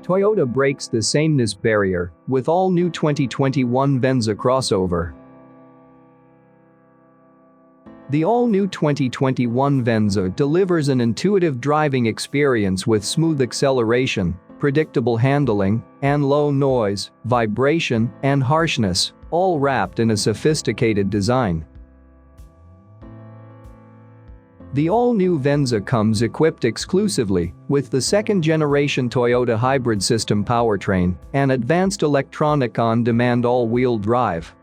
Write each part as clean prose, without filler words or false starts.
Toyota breaks the sameness barrier with all-new 2021 Venza crossover. The all-new 2021 Venza delivers an intuitive driving experience with smooth acceleration, predictable handling, and low noise, vibration, and harshness, all wrapped in a sophisticated design. The all-new Venza comes equipped exclusively with the second-generation Toyota hybrid system powertrain and advanced electronic on-demand all-wheel drive.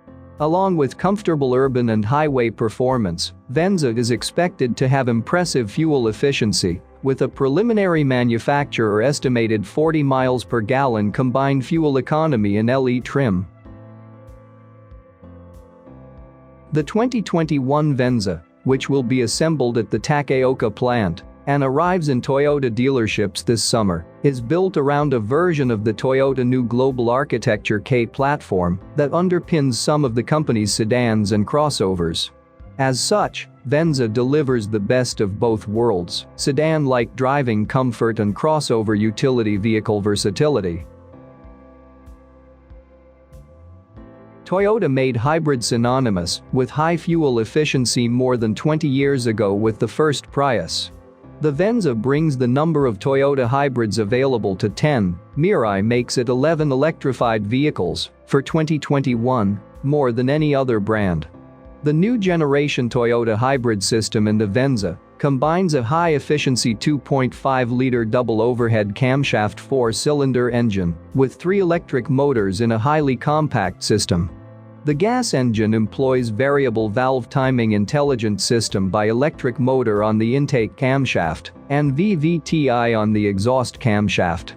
Along with comfortable urban and highway performance, Venza is expected to have impressive fuel efficiency, with a preliminary manufacturer estimated 40 miles per gallon combined fuel economy in LE trim. The 2021 Venza, which will be assembled at the Takaoka Plant and arrives in Toyota dealerships this summer, is built around a version of the Toyota new global architecture K platform that underpins some of the company's sedans and crossovers. As such, Venza delivers the best of both worlds: sedan-like driving comfort and crossover utility vehicle versatility. Toyota made hybrid synonymous with high fuel efficiency more than 20 years ago with the first Prius. The Venza brings the number of Toyota hybrids available to 10, Mirai makes it 11 electrified vehicles for 2021, more than any other brand. The new generation Toyota hybrid system in the Venza combines a high-efficiency 2.5-liter double overhead camshaft 4-cylinder engine with 3 electric motors in a highly compact system. The gas engine employs variable valve timing intelligent system by electric motor on the intake camshaft and VVTi on the exhaust camshaft.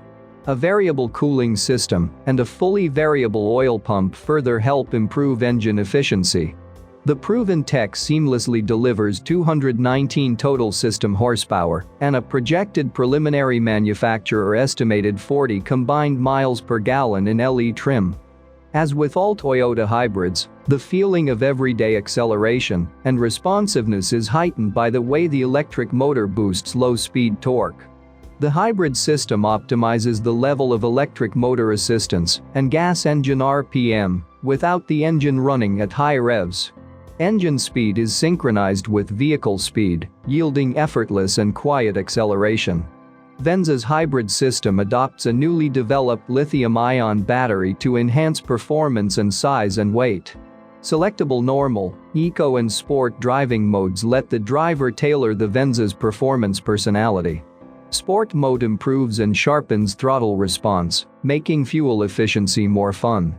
A variable cooling system and a fully variable oil pump further help improve engine efficiency. The proven tech seamlessly delivers 219 total system horsepower and a projected preliminary manufacturer estimated 40 combined miles per gallon in LE trim. As with all Toyota hybrids, the feeling of everyday acceleration and responsiveness is heightened by the way the electric motor boosts low-speed torque. The hybrid system optimizes the level of electric motor assistance and gas engine RPM without the engine running at high revs. Engine speed is synchronized with vehicle speed, yielding effortless and quiet acceleration. Venza's hybrid system adopts a newly developed lithium-ion battery to enhance performance and size and weight. Selectable normal, eco and sport driving modes let the driver tailor the Venza's performance personality. Sport mode improves and sharpens throttle response, making fuel efficiency more fun.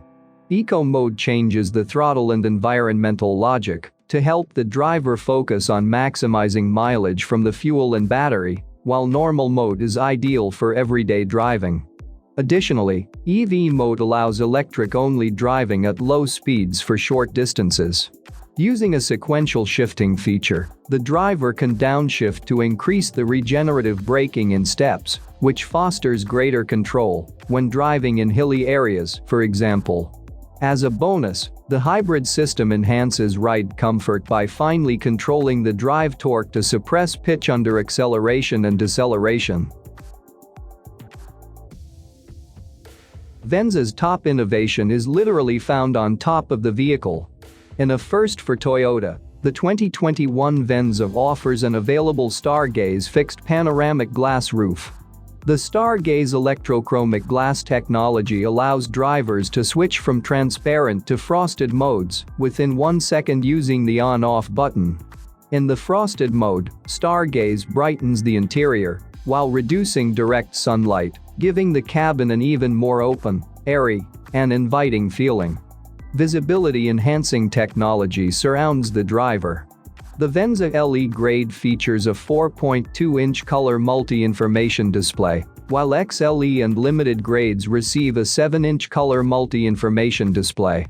Eco mode changes the throttle and environmental logic to help the driver focus on maximizing mileage from the fuel and battery, while normal mode is ideal for everyday driving. Additionally, EV mode allows electric-only driving at low speeds for short distances. Using a sequential shifting feature, the driver can downshift to increase the regenerative braking in steps, which fosters greater control when driving in hilly areas, for example. As a bonus, the hybrid system enhances ride comfort by finely controlling the drive torque to suppress pitch under acceleration and deceleration. Venza's top innovation is literally found on top of the vehicle. In a first for Toyota, the 2021 Venza offers an available Stargaze fixed panoramic glass roof. The Stargaze electrochromic glass technology allows drivers to switch from transparent to frosted modes within 1 second using the on-off button. In the frosted mode, Stargaze brightens the interior while reducing direct sunlight, giving the cabin an even more open, airy, and inviting feeling. Visibility-enhancing technology surrounds the driver. The Venza LE grade features a 4.2-inch color multi-information display, while XLE and limited grades receive a 7-inch color multi-information display.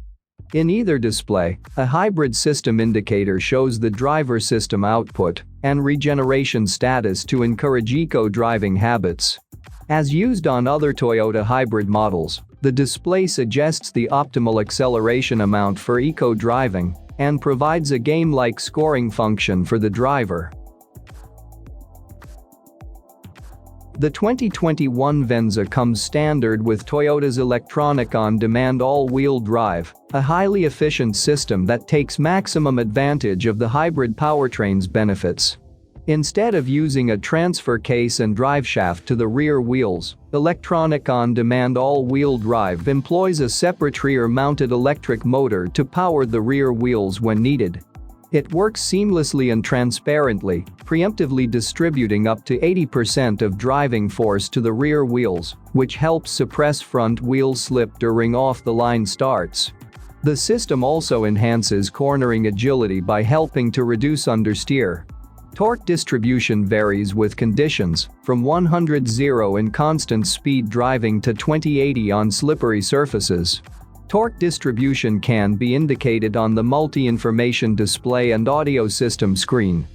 In either display, a hybrid system indicator shows the driver system output and regeneration status to encourage eco-driving habits. As used on other Toyota hybrid models, the display suggests the optimal acceleration amount for eco-driving and provides a game-like scoring function for the driver. The 2021 Venza comes standard with Toyota's electronic on-demand all-wheel drive, a highly efficient system that takes maximum advantage of the hybrid powertrain's benefits. Instead of using a transfer case and driveshaft to the rear wheels, electronic on-demand all-wheel drive employs a separate rear-mounted electric motor to power the rear wheels when needed. It works seamlessly and transparently, preemptively distributing up to 80% of driving force to the rear wheels, which helps suppress front wheel slip during off-the-line starts. The system also enhances cornering agility by helping to reduce understeer. Torque distribution varies with conditions, from 100-0 in constant speed driving to 20-80 on slippery surfaces. Torque distribution can be indicated on the multi-information display and audio system screen.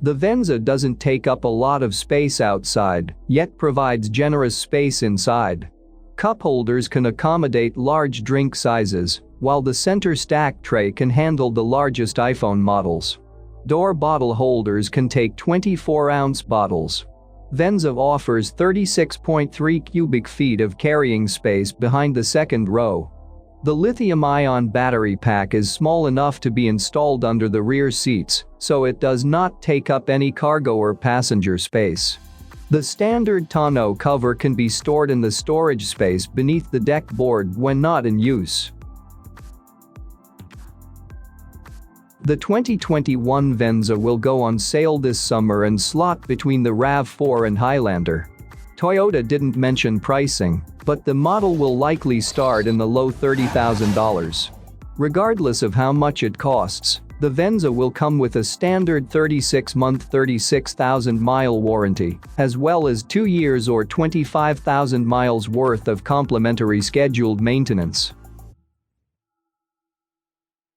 The Venza doesn't take up a lot of space outside, yet provides generous space inside. Cup holders can accommodate large drink sizes, while the center stack tray can handle the largest iPhone models. Door bottle holders can take 24-ounce bottles. Venza offers 36.3 cubic feet of carrying space behind the second row. The lithium-ion battery pack is small enough to be installed under the rear seats, so it does not take up any cargo or passenger space. The standard tonneau cover can be stored in the storage space beneath the deck board when not in use. The 2021 Venza will go on sale this summer and slot between the RAV4 and Highlander. Toyota didn't mention pricing, but the model will likely start in the low $30,000. Regardless of how much it costs, the Venza will come with a standard 36-month 36,000-mile warranty, as well as 2 years or 25,000 miles worth of complimentary scheduled maintenance.